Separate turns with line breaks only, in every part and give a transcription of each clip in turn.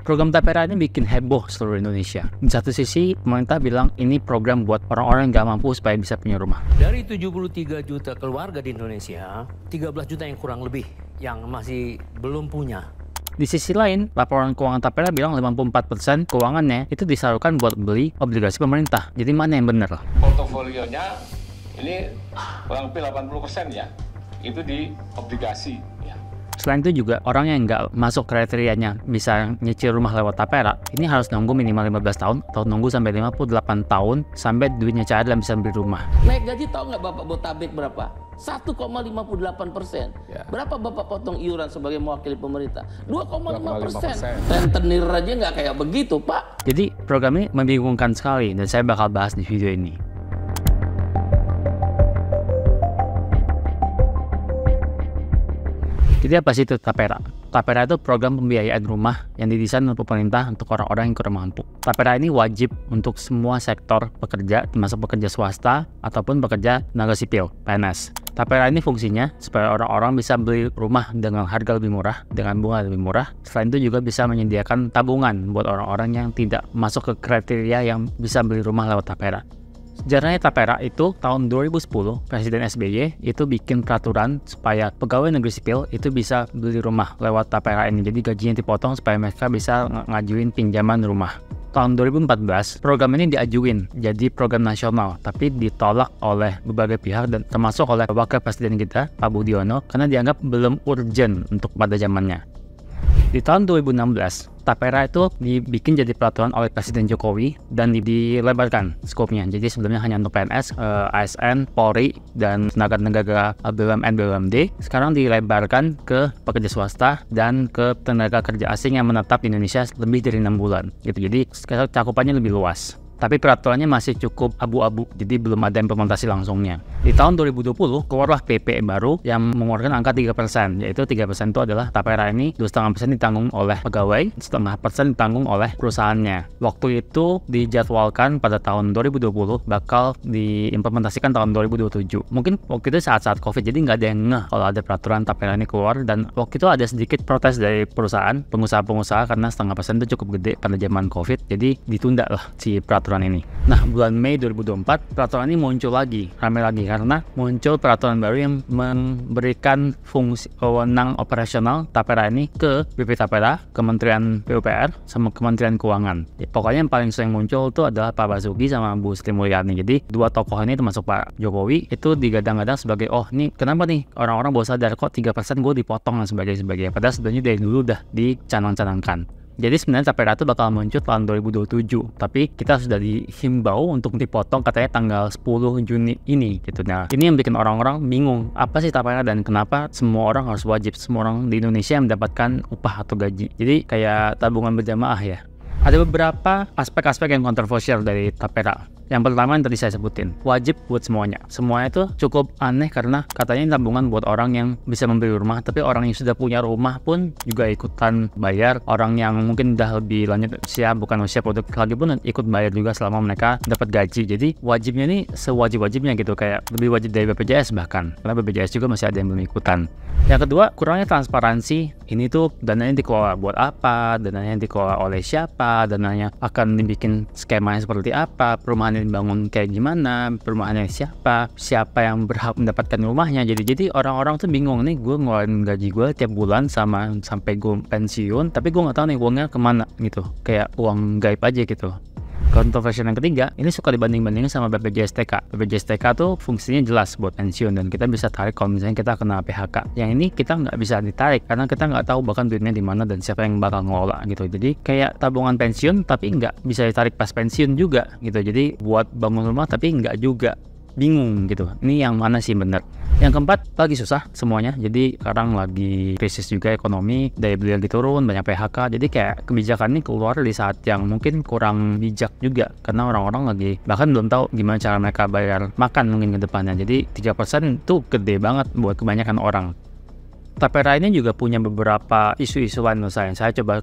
Program Tapera ini bikin heboh seluruh Indonesia. Di satu sisi, pemerintah bilang ini program buat orang-orang yang nggak mampu supaya bisa punya rumah.
Dari 73 juta keluarga di Indonesia, 13 juta yang kurang lebih yang masih belum punya.
Di sisi lain, laporan keuangan Tapera bilang 54% keuangannya itu disalurkan buat beli obligasi pemerintah. Jadi mana yang benar?
Portofolionya ini kurang lebih 80% ya, itu di obligasi. Ya.
Selain itu juga orang yang nggak masuk kriterianya bisa nyicil rumah lewat Tapera, ini harus nunggu minimal 15 tahun atau nunggu sampai 58 tahun sampai duitnya cair dan bisa beli rumah.
Naik gaji tahu nggak Bapak Botabek berapa? 1,58%.
Ya.
Berapa Bapak potong iuran sebagai mewakili pemerintah? 2,5%. Rentenir aja nggak kayak begitu, Pak.
Jadi program ini membingungkan sekali dan saya bakal bahas di video ini. Jadi apa sih itu Tapera? Tapera itu program pembiayaan rumah yang didesain oleh pemerintah untuk orang-orang yang kurang mampu. Tapera ini wajib untuk semua sektor pekerja, termasuk pekerja swasta ataupun pekerja tenaga sipil, PNS. Tapera ini fungsinya supaya orang-orang bisa beli rumah dengan harga lebih murah, dengan bunga lebih murah. Selain itu juga bisa menyediakan tabungan buat orang-orang yang tidak masuk ke kriteria yang bisa beli rumah lewat Tapera. Sejarahnya Tapera itu tahun 2010 Presiden SBY itu bikin peraturan supaya pegawai negeri sipil itu bisa beli rumah lewat Tapera ini. Jadi gajinya dipotong supaya mereka bisa ngajuin pinjaman rumah. Tahun 2014 program ini diajuin jadi program nasional, tapi ditolak oleh berbagai pihak dan termasuk oleh wakil presiden kita Pak Budiono karena dianggap belum urgent untuk pada zamannya. Di tahun 2016 Tapera itu dibikin jadi peraturan oleh Presiden Jokowi dan dilebarkan skopnya. Jadi sebelumnya hanya untuk PNS, ASN, Polri, dan tenaga-tenaga BUMN, BUMD. Sekarang dilebarkan ke pekerja swasta dan ke tenaga kerja asing yang menetap di Indonesia lebih dari 6 bulan. Gitu. Jadi cakupannya lebih luas. Tapi peraturannya masih cukup abu-abu, jadi belum ada implementasi langsungnya. Di tahun 2020, keluarlah PP baru yang mengeluarkan angka 3%, yaitu 3% itu adalah Tapera ini 2,5% ditanggung oleh pegawai, 0,5% ditanggung oleh perusahaannya. Waktu itu dijadwalkan pada tahun 2020, bakal diimplementasikan tahun 2027. Mungkin waktu itu saat-saat COVID, jadi nggak ada yang ngeh kalau ada peraturan Tapera ini keluar, dan waktu itu ada sedikit protes dari perusahaan, pengusaha-pengusaha, karena 0,5% itu cukup gede pada zaman COVID, jadi ditunda lah si peraturan ini. Nah, bulan Mei 2024 peraturan ini muncul lagi, ramai lagi karena muncul peraturan baru yang memberikan fungsi wewenang operasional Tapera ini ke BP Tapera, Kementerian PUPR, sama Kementerian Keuangan. Ya, pokoknya yang paling sering muncul itu adalah Pak Basuki sama Bu Sri Mulyani. Jadi dua tokoh ini termasuk Pak Jokowi itu digadang-gadang sebagai nih kenapa nih orang-orang baru sadar kok 3% gue dipotong dan sebagainya. Padahal sebenarnya dari dulu udah dicanang-canangkan. Jadi sebenarnya Tapera itu bakal muncul tahun 2027, tapi kita sudah dihimbau untuk dipotong katanya tanggal 10 Juni ini gitu. Nah, ini yang bikin orang-orang bingung, apa sih Tapera dan kenapa semua orang harus wajib, semua orang di Indonesia mendapatkan upah atau gaji. Jadi kayak tabungan berjamaah ya. Ada beberapa aspek-aspek yang kontroversial dari Tapera. Yang pertama yang tadi saya sebutin, wajib buat semuanya. Semuanya itu cukup aneh karena katanya tabungan buat orang yang bisa membeli rumah, tapi orang yang sudah punya rumah pun juga ikutan bayar. Orang yang mungkin udah lebih lanjut usia, bukan usia produktif lagi pun ikut bayar juga selama mereka dapat gaji. Jadi wajibnya ini sewajib-wajibnya gitu, kayak lebih wajib dari BPJS bahkan, karena BPJS juga masih ada yang belum ikutan. Yang kedua, kurangnya transparansi. Ini tuh dananya dikelola buat apa, dananya dikelola oleh siapa, dananya akan dibikin skemanya seperti apa, perumahan yang dibangun kayak gimana, perumahannya siapa yang berhak mendapatkan rumahnya. Jadi orang-orang tuh bingung nih, gue ngeluarin gaji gue tiap bulan sampai gue pensiun, tapi gue nggak tahu nih uangnya kemana gitu, kayak uang gaib aja gitu. Kontroversial yang ketiga, ini suka dibanding-bandingin sama BPJS TK. BPJS TK tuh fungsinya jelas buat pensiun dan kita bisa tarik kalau misalnya kita kena PHK. Yang ini kita nggak bisa ditarik karena kita nggak tahu bahkan duitnya di mana dan siapa yang bakal ngelola gitu. Jadi kayak tabungan pensiun tapi nggak bisa ditarik pas pensiun juga gitu. Jadi buat bangun rumah tapi nggak juga. Bingung gitu, ini yang mana sih bener. Yang keempat, lagi susah semuanya. Jadi sekarang lagi krisis juga ekonomi, daya beli lagi turun, banyak PHK. Jadi kayak kebijakan ini keluar di saat yang mungkin kurang bijak juga, karena orang-orang lagi bahkan belum tahu gimana cara mereka bayar makan mungkin ke depannya. Jadi 3% itu gede banget buat kebanyakan orang. Tapera ini juga punya beberapa isu-isu lain menurut saya. Saya coba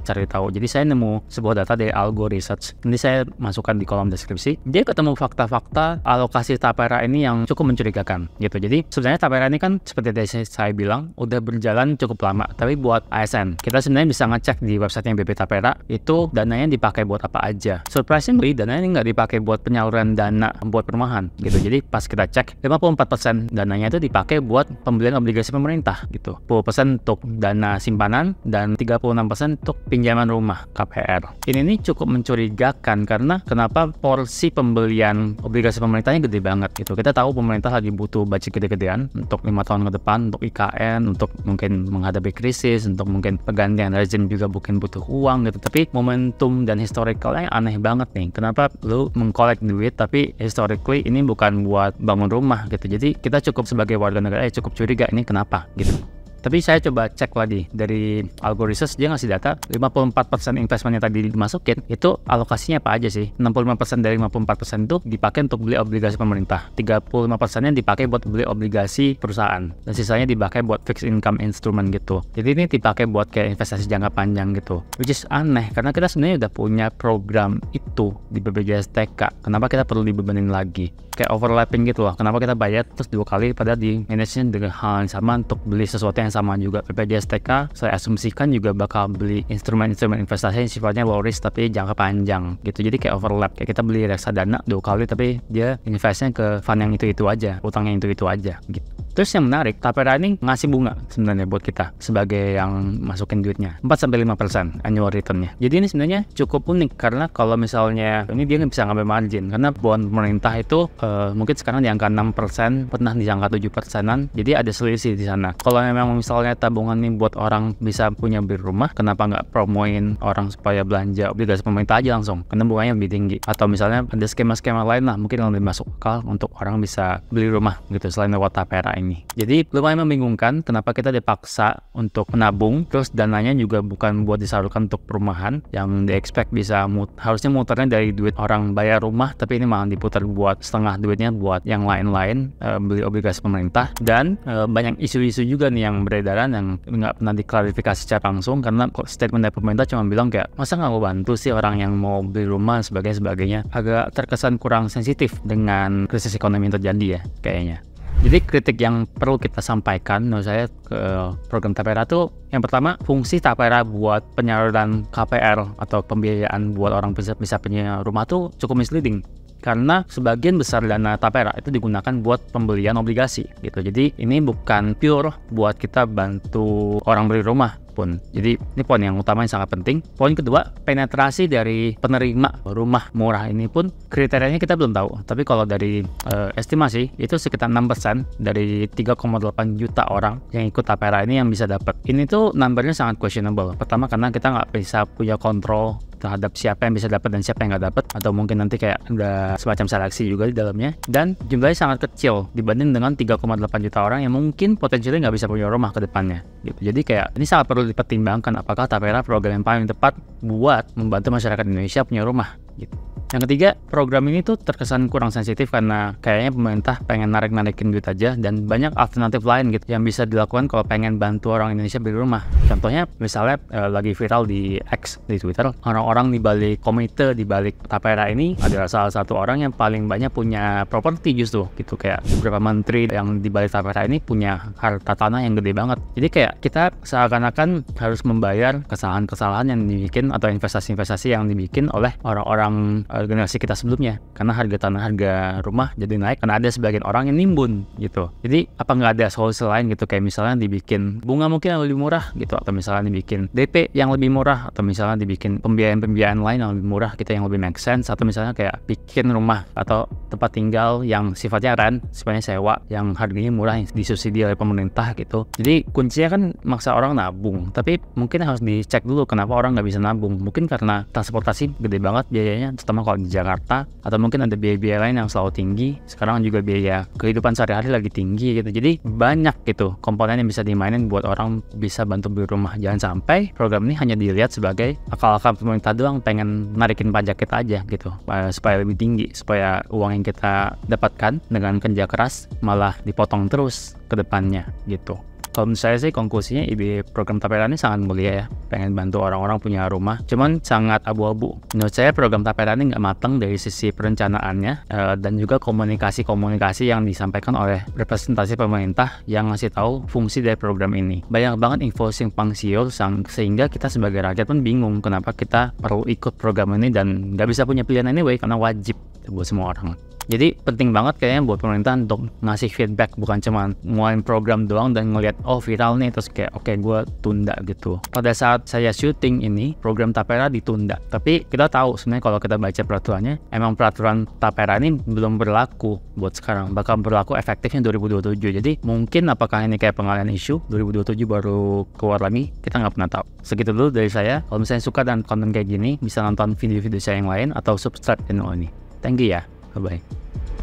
cari tahu. Jadi saya nemu sebuah data dari Algo Research. Nanti saya masukkan di kolom deskripsi. Dia ketemu fakta-fakta alokasi Tapera ini yang cukup mencurigakan gitu. Jadi sebenarnya Tapera ini kan seperti tadi saya bilang udah berjalan cukup lama. Tapi buat ASN, kita sebenarnya bisa ngecek di website BP Tapera itu dananya dipakai buat apa aja. Surprisingly, dananya ini nggak dipakai buat penyaluran dana buat perumahan gitu. Jadi pas kita cek 54% dananya itu dipakai buat pembelian obligasi pemerintah gitu, 10% untuk dana simpanan dan 36% untuk pinjaman rumah KPR. Ini nih cukup mencurigakan karena kenapa porsi pembelian obligasi pemerintahnya gede banget gitu. Kita tahu pemerintah lagi butuh budget gede-gedean untuk 5 tahun ke depan, untuk IKN, untuk mungkin menghadapi krisis, untuk mungkin pergantian rezim juga mungkin butuh uang gitu. Tapi momentum dan historicalnya aneh banget nih. Kenapa lu mengkolek duit tapi historically ini bukan buat bangun rumah gitu. Jadi kita cukup sebagai warga negara cukup curiga ini kenapa gitu. Tapi saya coba cek lagi dari Algo Research, dia ngasih data 54% investmentnya tadi dimasukin itu alokasinya apa aja sih. 65% dari 54% itu dipakai untuk beli obligasi pemerintah, 35%-nya dipakai buat beli obligasi perusahaan, dan sisanya dipakai buat fixed income instrument gitu. Jadi ini dipakai buat kayak investasi jangka panjang gitu, which is aneh karena kita sebenarnya udah punya program itu di BPJS TK. Kenapa kita perlu dibebanin lagi? Kayak overlapping gitu loh. Kenapa kita bayar terus 2 kali padahal di manage dengan hal yang sama untuk beli sesuatu yang sama juga. BPJS TK saya asumsikan juga bakal beli instrumen-instrumen investasi yang sifatnya low risk tapi jangka panjang gitu. Jadi kayak overlap, kayak kita beli reksadana 2 kali tapi dia investnya ke fund yang itu aja, utangnya itu aja gitu. Terus yang menarik, Tapera ini ngasih bunga sebenarnya buat kita sebagai yang masukin duitnya 4-5% annual returnnya. Jadi ini sebenarnya cukup unik karena kalau misalnya ini dia nggak bisa ngambil margin karena bond pemerintah itu mungkin sekarang di angka 6%, pernah di angka 7%-an. Jadi ada selisih di sana. Kalau memang misalnya tabungan ini buat orang bisa punya beli rumah, kenapa nggak promoin orang supaya belanja obligasi pemerintah aja langsung? Karena bunganya lebih tinggi. Atau misalnya ada skema-skema lain lah mungkin yang lebih masuk akal untuk orang bisa beli rumah gitu selain lewat Tapera ini. Jadi lumayan membingungkan kenapa kita dipaksa untuk menabung, terus dananya juga bukan buat disalurkan untuk perumahan yang di-expect bisa harusnya muternya dari duit orang bayar rumah, tapi ini malah diputar buat setengah duitnya buat yang lain-lain, beli obligasi pemerintah. Dan banyak isu-isu juga nih yang beredaran yang nggak pernah diklarifikasi secara langsung karena statement dari pemerintah cuma bilang kayak masa nggak mau bantu sih orang yang mau beli rumah sebagainya. Agak terkesan kurang sensitif dengan krisis ekonomi yang terjadi ya kayaknya. Jadi kritik yang perlu kita sampaikan menurut saya ke program Tapera tuh yang pertama, fungsi Tapera buat penyaluran KPR atau pembiayaan buat orang bisa punya rumah tuh cukup misleading. Karena sebagian besar dana Tapera itu digunakan buat pembelian obligasi gitu. Jadi ini bukan pure buat kita bantu orang beli rumah pun. Jadi ini poin yang utama yang sangat penting. Poin kedua, penetrasi dari penerima rumah murah ini pun kriterianya kita belum tahu. Tapi kalau dari estimasi itu sekitar 6% dari 3,8 juta orang yang ikut Tapera ini yang bisa dapat. Ini tuh numbernya sangat questionable. Pertama karena kita nggak bisa punya kontrol terhadap siapa yang bisa dapat dan siapa yang nggak dapat, atau mungkin nanti kayak ada semacam seleksi juga di dalamnya, dan jumlahnya sangat kecil dibanding dengan 3,8 juta orang yang mungkin potensialnya nggak bisa punya rumah ke depannya gitu. Jadi kayak ini sangat perlu dipertimbangkan apakah Tapera program yang paling tepat buat membantu masyarakat Indonesia punya rumah gitu. Yang ketiga, program ini tuh terkesan kurang sensitif karena kayaknya pemerintah pengen narik-narikin duit aja dan banyak alternatif lain gitu yang bisa dilakukan kalau pengen bantu orang Indonesia beli rumah. Contohnya misalnya lagi viral di X, di Twitter, orang-orang di balik komite di balik Tapera ini adalah salah satu orang yang paling banyak punya properti justru gitu. Kayak beberapa menteri yang di balik Tapera ini punya harta tanah yang gede banget. Jadi kayak kita seakan-akan harus membayar kesalahan-kesalahan yang dibikin atau investasi-investasi yang dibikin oleh orang-orang generasi kita sebelumnya, karena harga tanah, harga rumah jadi naik karena ada sebagian orang yang nimbun gitu. Jadi apa nggak ada solusi lain gitu, kayak misalnya dibikin bunga mungkin yang lebih murah gitu, atau misalnya dibikin DP yang lebih murah, atau misalnya dibikin pembiayaan lain yang lebih murah kita yang lebih make sense, atau misalnya kayak bikin rumah atau tempat tinggal yang sifatnya rent, sifatnya sewa yang harganya murah yang disubsidi oleh pemerintah gitu. Jadi kuncinya kan maksa orang nabung, tapi mungkin harus dicek dulu kenapa orang nggak bisa nabung. Mungkin karena transportasi gede banget biayanya, terutama kalau di Jakarta, atau mungkin ada biaya-biaya lain yang selalu tinggi. Sekarang juga biaya kehidupan sehari-hari lagi tinggi gitu. Jadi banyak gitu komponen yang bisa dimainin buat orang bisa bantu beli rumah. Jangan sampai program ini hanya dilihat sebagai akal-akal pemerintah doang pengen narikin pajak kita aja gitu, supaya lebih tinggi, supaya uang yang kita dapatkan dengan kerja keras malah dipotong terus ke depannya gitu. Kalau menurut saya sih konklusinya ide program Tapera ini sangat mulia ya, pengen bantu orang-orang punya rumah, cuman sangat abu-abu. Menurut saya program Tapera ini nggak matang dari sisi perencanaannya dan juga komunikasi yang disampaikan oleh representasi pemerintah yang ngasih tahu fungsi dari program ini. Banyak banget info simpang siur sehingga kita sebagai rakyat pun bingung kenapa kita perlu ikut program ini dan nggak bisa punya pilihan anyway karena wajib buat semua orang. Jadi penting banget kayaknya buat pemerintah untuk ngasih feedback, bukan cuma ngeluarin program doang dan ngeliat oh viral nih terus kayak oke gue tunda gitu. Pada saat saya syuting ini program Tapera ditunda, tapi kita tahu sebenarnya kalau kita baca peraturannya emang peraturan Tapera ini belum berlaku buat sekarang, bakal berlaku efektifnya 2027. Jadi mungkin apakah ini kayak pengalihan isu 2027 baru keluar lagi, kita nggak pernah tahu. Segitu dulu dari saya. Kalau misalnya suka dan konten kayak gini bisa nonton video-video saya yang lain atau subscribe channel ini. Thank you ya. Bye-bye.